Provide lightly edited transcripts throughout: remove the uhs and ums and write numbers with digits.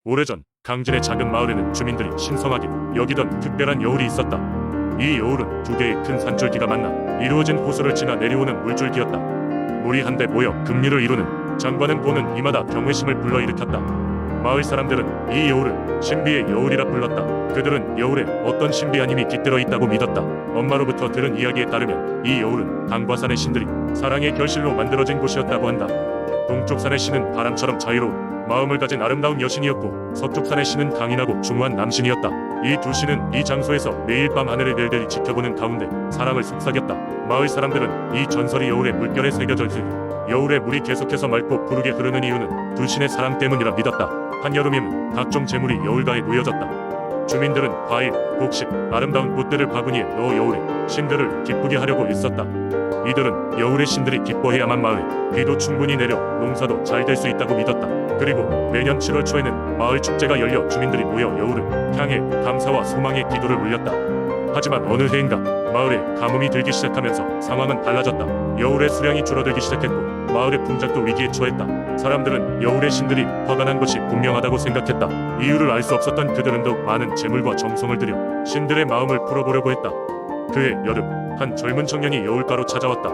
오래전 강진의 작은 마을에는 주민들이 신성하게 여기던 특별한 여울이 있었다. 이 여울은 두 개의 큰 산줄기가 만나 이루어진 호수를 지나 내려오는 물줄기였다. 물이 한데 모여 급류를 이루는 장관은 보는 이마다 경외심을 불러일으켰다. 마을 사람들은 이 여울을 신비의 여울이라 불렀다. 그들은 여울에 어떤 신비한 힘이 깃들어 있다고 믿었다. 엄마로부터 들은 이야기에 따르면 이 여울은 강과산의 신들이 사랑의 결실로 만들어진 곳이었다고 한다. 동쪽산의 신은 바람처럼 자유로운 마음을 가진 아름다운 여신이었고, 서쪽산의 신은 강인하고 중후한 남신이었다. 이 두 신은 이 장소에서 매일 밤 하늘을 낼들이 지켜보는 가운데 사랑을 속삭였다. 마을 사람들은 이 전설이 여울의 물결에 새겨져 있으니 여울의 물이 계속해서 맑고 푸르게 흐르는 이유는 두 신의 사랑 때문이라 믿었다. 한여름이면 각종 재물이 여울가에 놓여졌다. 주민들은 과일, 곡식, 아름다운 꽃들을 바구니에 넣어 여울의 신들을 기쁘게 하려고 애썼다. 이들은 여울의 신들이 기뻐해야만 마을에 비도 충분히 내려 농사도 잘 될 수 있다고 믿었다. 그리고 매년 7월 초에는 마을 축제가 열려 주민들이 모여 여울을 향해 감사와 소망의 기도를 올렸다. 하지만 어느 해인가 마을에 가뭄이 들기 시작하면서 상황은 달라졌다. 여울의 수량이 줄어들기 시작했고 마을의 풍작도 위기에 처했다. 사람들은 여울의 신들이 화가 난 것이 분명하다고 생각했다. 이유를 알 수 없었던 그들은 더욱 많은 재물과 정성을 들여 신들의 마음을 풀어보려고 했다. 그해 여름, 한 젊은 청년이 여울가로 찾아왔다.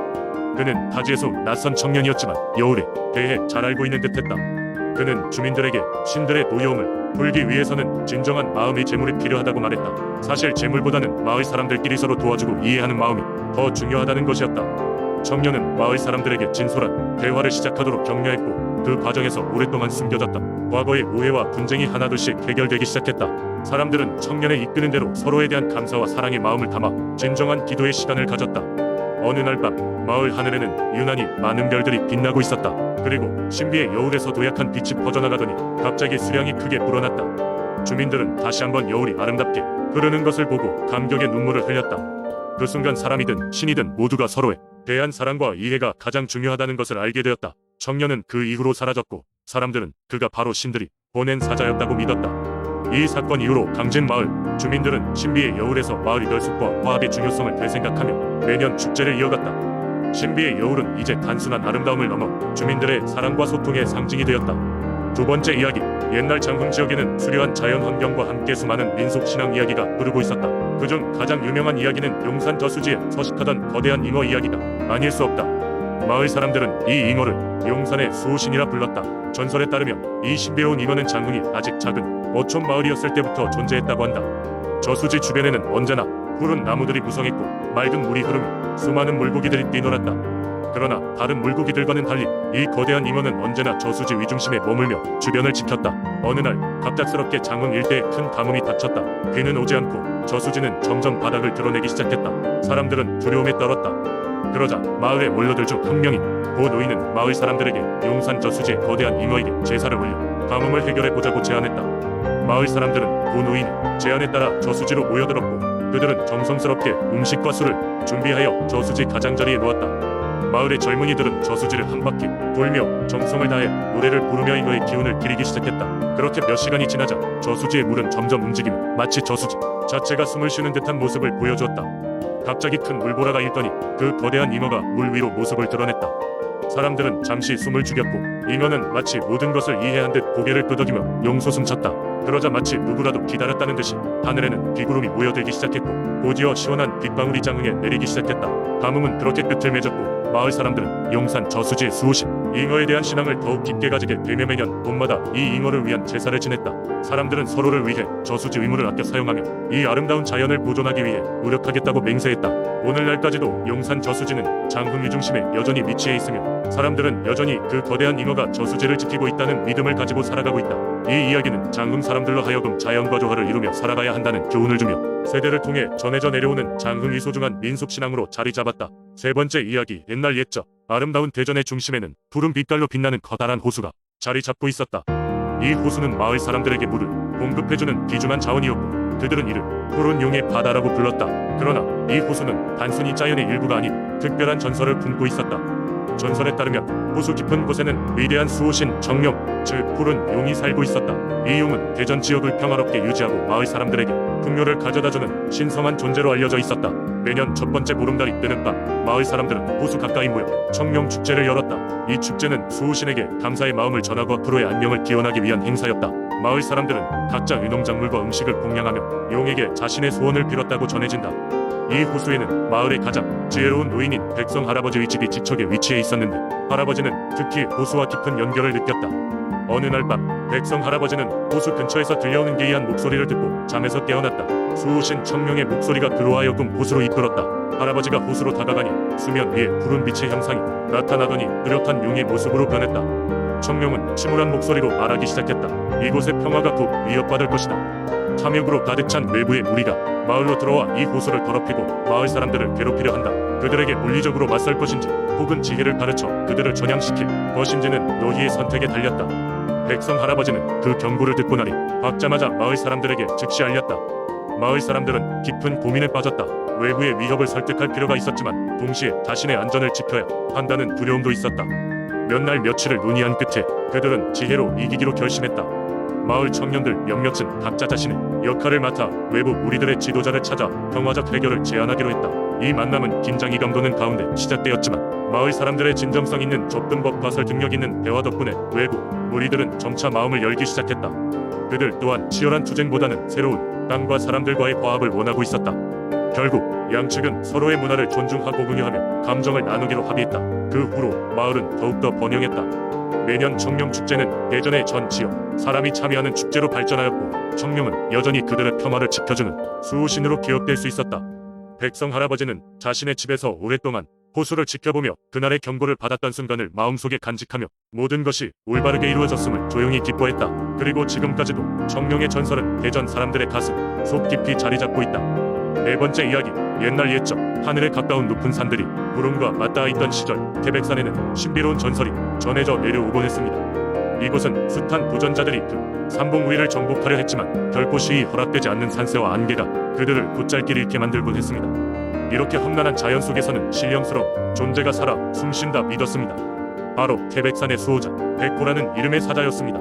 그는 타지에서 온 낯선 청년이었지만 여울에 대해 잘 알고 있는 듯했다. 그는 주민들에게 신들의 노여움을 풀기 위해서는 진정한 마음의 재물이 필요하다고 말했다. 사실 재물보다는 마을 사람들끼리 서로 도와주고 이해하는 마음이 더 중요하다는 것이었다. 청년은 마을 사람들에게 진솔한 대화를 시작하도록 격려했고, 그 과정에서 오랫동안 숨겨졌다 과거의 오해와 분쟁이 하나둘씩 해결되기 시작했다. 사람들은 청년의 이끄는 대로 서로에 대한 감사와 사랑의 마음을 담아 진정한 기도의 시간을 가졌다. 어느 날 밤 마을 하늘에는 유난히 많은 별들이 빛나고 있었다. 그리고 신비의 여울에서 도약한 빛이 퍼져나가더니 갑자기 수량이 크게 불어났다. 주민들은 다시 한번 여울이 아름답게 흐르는 것을 보고 감격의 눈물을 흘렸다. 그 순간 사람이든 신이든 모두가 서로에 대한 사랑과 이해가 가장 중요하다는 것을 알게 되었다. 청년은 그 이후로 사라졌고, 사람들은 그가 바로 신들이 보낸 사자였다고 믿었다. 이 사건 이후로 강진 마을 주민들은 신비의 여울에서 마을의 널숲과 화합의 중요성을 되생각하며 매년 축제를 이어갔다. 신비의 여울은 이제 단순한 아름다움을 넘어 주민들의 사랑과 소통의 상징이 되었다. 두 번째 이야기, 옛날 장흥 지역에는 수려한 자연 환경과 함께 수많은 민속 신앙 이야기가 흐르고 있었다. 그중 가장 유명한 이야기는 용산 저수지에 서식하던 거대한 잉어 이야기다. 아닐 수 없다. 마을 사람들은 이 잉어를 용산의 수호신이라 불렀다. 전설에 따르면 이 신비로운 잉어는 장흥이 아직 작은 어촌 마을이었을 때부터 존재했다고 한다. 저수지 주변에는 언제나 푸른 나무들이 무성했고 맑은 물이 흐르며 수많은 물고기들이 뛰놀았다. 그러나 다른 물고기들과는 달리 이 거대한 잉어는 언제나 저수지 위중심에 머물며 주변을 지켰다. 어느 날 갑작스럽게 장흥 일대에 큰 가뭄이 닥쳤다. 비는 오지 않고 저수지는 점점 바닥을 드러내기 시작했다. 사람들은 두려움에 떨었다. 그러자 마을의 원로들 중 한 명이 고 노인은 마을 사람들에게 용산 저수지의 거대한 잉어에게 제사를 올려 가뭄을 해결해 보자고 제안했다. 마을 사람들은 고 노인의 제안에 따라 저수지로 모여들었고, 그들은 정성스럽게 음식과 술을 준비하여 저수지 가장자리에 놓았다. 마을의 젊은이들은 저수지를 한 바퀴 돌며 정성을 다해 노래를 부르며 잉어의 기운을 기리기 시작했다. 그렇게 몇 시간이 지나자 저수지의 물은 점점 움직이며 마치 저수지 자체가 숨을 쉬는 듯한 모습을 보여주었다. 갑자기 큰 물보라가 일더니 그 거대한 잉어가 물 위로 모습을 드러냈다. 사람들은 잠시 숨을 죽였고, 잉어는 마치 모든 것을 이해한 듯 고개를 끄덕이며 용솟음쳤다. 그러자 마치 누구라도 기다렸다는 듯이 하늘에는 비구름이 모여들기 시작했고, 곧이어 시원한 빗방울이 장흥에 내리기 시작했다. 가뭄은 그렇게 끝을 맺었고, 마을 사람들은 용산 저수지의 수호신 잉어에 대한 신앙을 더욱 깊게 가지게 되며 매년 봄마다 이 잉어를 위한 제사를 지냈다. 사람들은 서로를 위해 저수지 위물을 아껴 사용하며 이 아름다운 자연을 보존하기 위해 노력하겠다고 맹세했다. 오늘날까지도 용산 저수지는 장흥 위중심에 여전히 위치해 있으며, 사람들은 여전히 그 거대한 잉어가 저수지를 지키고 있다는 믿음을 가지고 살아가고 있다. 이 이야기는 장흥 사람들로 하여금 자연과 조화를 이루며 살아가야 한다는 교훈을 주며 세대를 통해 전해져 내려오는 장흥이 소중한 민속신앙으로 자리 잡았다. 세 번째 이야기, 옛날 옛적 아름다운 대전의 중심에는 푸른 빛깔로 빛나는 커다란 호수가 자리 잡고 있었다. 이 호수는 마을 사람들에게 물을 공급해주는 귀중한 자원이었고, 그들은 이를 푸른 용의 바다라고 불렀다. 그러나 이 호수는 단순히 자연의 일부가 아닌 특별한 전설을 품고 있었다. 전설에 따르면 호수 깊은 곳에는 위대한 수호신 정령, 즉 푸른 용이 살고 있었다. 이 용은 대전 지역을 평화롭게 유지하고 마을 사람들에게 풍요를 가져다주는 신성한 존재로 알려져 있었다. 매년 첫 번째 보름달이 뜨는 밤 마을 사람들은 호수 가까이 모여 청룡 축제를 열었다. 이 축제는 수호신에게 감사의 마음을 전하고 앞으로의 안녕을 기원하기 위한 행사였다. 마을 사람들은 각자 의농작물과 음식을 공양하며 용에게 자신의 소원을 빌었다고 전해진다. 이 호수에는 마을의 가장 지혜로운 노인인 백성 할아버지의 집이 지척에 위치해 있었는데 할아버지는 특히 호수와 깊은 연결을 느꼈다. 어느 날 밤 백성 할아버지는 호수 근처에서 들려오는 기이한 목소리를 듣고 잠에서 깨어났다. 수호신 청룡의 목소리가 그로하여금 호수로 이끌었다. 할아버지가 호수로 다가가니 수면 위에 푸른 빛의 형상이 나타나더니 뚜렷한 용의 모습으로 변했다. 청룡은 침울한 목소리로 말하기 시작했다. 이곳의 평화가 곧 위협받을 것이다. 탐욕으로 가득 찬 외부의 무리가 마을로 들어와 이 호수를 더럽히고 마을 사람들을 괴롭히려 한다. 그들에게 물리적으로 맞설 것인지 혹은 지혜를 가르쳐 그들을 전향시킬 것인지는 너희의 선택에 달렸다. 백성 할아버지는 그 경고를 듣고 나니 받자마자 마을 사람들에게 즉시 알렸다. 마을 사람들은 깊은 고민에 빠졌다. 외부의 위협을 설득할 필요가 있었지만 동시에 자신의 안전을 지켜야 한다는 두려움도 있었다. 몇 날 며칠을 논의한 끝에 그들은 지혜로 이기기로 결심했다. 마을 청년들 몇몇은 각자 자신의 역할을 맡아 외부 무리들의 지도자를 찾아 평화적 해결을 제안하기로 했다. 이 만남은 긴장이 감도는 가운데 시작되었지만 마을 사람들의 진정성 있는 접근법과 설득력 있는 대화 덕분에 외부 무리들은 점차 마음을 열기 시작했다. 그들 또한 치열한 투쟁보다는 새로운 땅과 사람들과의 화합을 원하고 있었다. 결국 양측은 서로의 문화를 존중하고 공유하며 감정을 나누기로 합의했다. 그 후로 마을은 더욱더 번영했다. 매년 청룡축제는 예전의 전 지역 사람이 참여하는 축제로 발전하였고 청룡은 여전히 그들의 평화를 지켜주는 수호신으로 기억될 수 있었다. 백성 할아버지는 자신의 집에서 오랫동안 호수를 지켜보며 그날의 경고를 받았던 순간을 마음속에 간직하며 모든 것이 올바르게 이루어졌음을 조용히 기뻐했다. 그리고 지금까지도 청룡의 전설은 대전 사람들의 가슴 속 깊이 자리 잡고 있다. 네 번째 이야기. 옛날 옛적 하늘에 가까운 높은 산들이 구름과 맞닿아 있던 시절 태백산에는 신비로운 전설이 전해져 내려오곤 했습니다. 이곳은 숱한 도전자들이 그 삼봉우리를 정복하려 했지만 결코 시이 허락되지 않는 산세와 안개가 그들을 곧잘 길 잃게 만들곤 했습니다. 이렇게 험난한 자연 속에서는 신령스러운 존재가 살아 숨쉰다 믿었습니다. 바로 태백산의 수호자 백호라는 이름의 사자였습니다.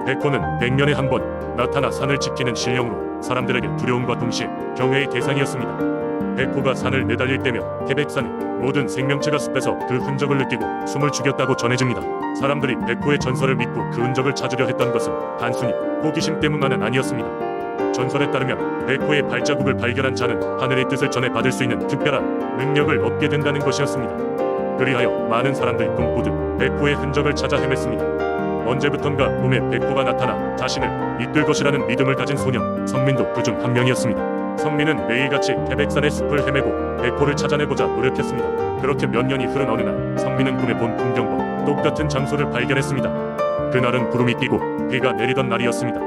백호는 100년에 한 번 나타나 산을 지키는 신령으로 사람들에게 두려움과 동시에 경외의 대상이었습니다. 백호가 산을 내달릴 때면 태백산의 모든 생명체가 숲에서 그 흔적을 느끼고 숨을 죽였다고 전해집니다. 사람들이 백호의 전설을 믿고 그 흔적을 찾으려 했던 것은 단순히 호기심 때문만은 아니었습니다. 전설에 따르면 백호의 발자국을 발견한 자는 하늘의 뜻을 전해 받을 수 있는 특별한 능력을 얻게 된다는 것이었습니다. 그리하여 많은 사람들이 꿈꾸듯 백호의 흔적을 찾아 헤맸습니다. 언제부턴가 꿈에 백호가 나타나 자신을 이끌 것이라는 믿음을 가진 소년 성민도 그중 한 명이었습니다. 성민은 매일같이 태백산의 숲을 헤매고 백호를 찾아내고자 노력했습니다. 그렇게 몇 년이 흐른 어느 날 성민은 꿈에 본 풍경과 똑같은 장소를 발견했습니다. 그날은 구름이 끼고 비가 내리던 날이었습니다.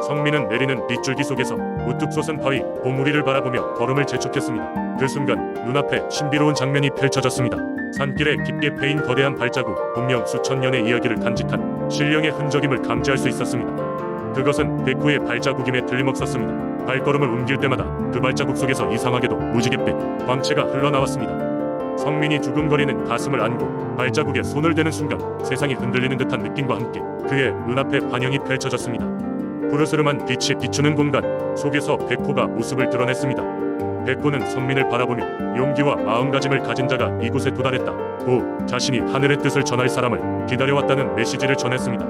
성민은 내리는 빗줄기 속에서 우뚝 솟은 바위 봉우리를 바라보며 걸음을 재촉했습니다. 그 순간 눈앞에 신비로운 장면이 펼쳐졌습니다. 산길에 깊게 패인 거대한 발자국, 분명 수천 년의 이야기를 간직한 신령의 흔적임을 감지할 수 있었습니다. 그것은 백호의 발자국임에 틀림없었습니다. 발걸음을 옮길 때마다 그 발자국 속에서 이상하게도 무지갯빛 광채가 흘러나왔습니다. 성민이 두근거리는 가슴을 안고 발자국에 손을 대는 순간 세상이 흔들리는 듯한 느낌과 함께 그의 눈앞에 환영이 펼쳐졌습니다. 푸르스름한 빛이 비추는 공간 속에서 백호가 모습을 드러냈습니다. 백호는 성민을 바라보며 용기와 마음가짐을 가진 자가 이곳에 도달했다. 고 자신이 하늘의 뜻을 전할 사람을 기다려왔다는 메시지를 전했습니다.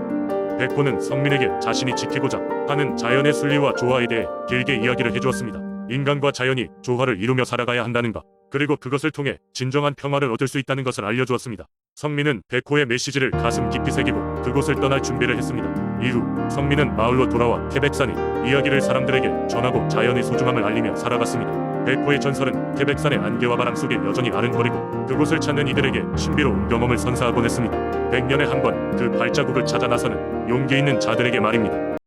백호는 성민에게 자신이 지키고자 하는 자연의 순리와 조화에 대해 길게 이야기를 해주었습니다. 인간과 자연이 조화를 이루며 살아가야 한다는가, 그리고 그것을 통해 진정한 평화를 얻을 수 있다는 것을 알려주었습니다. 성민은 백호의 메시지를 가슴 깊이 새기고 그곳을 떠날 준비를 했습니다. 이후 성민은 마을로 돌아와 태백산의 이야기를 사람들에게 전하고 자연의 소중함을 알리며 살아갔습니다. 백호의 전설은 태백산의 안개와 바람 속에 여전히 아른거리고 그곳을 찾는 이들에게 신비로운 경험을 선사하곤 했습니다. 100년에 한 번 그 발자국을 찾아 나서는 용기 있는 자들에게 말입니다.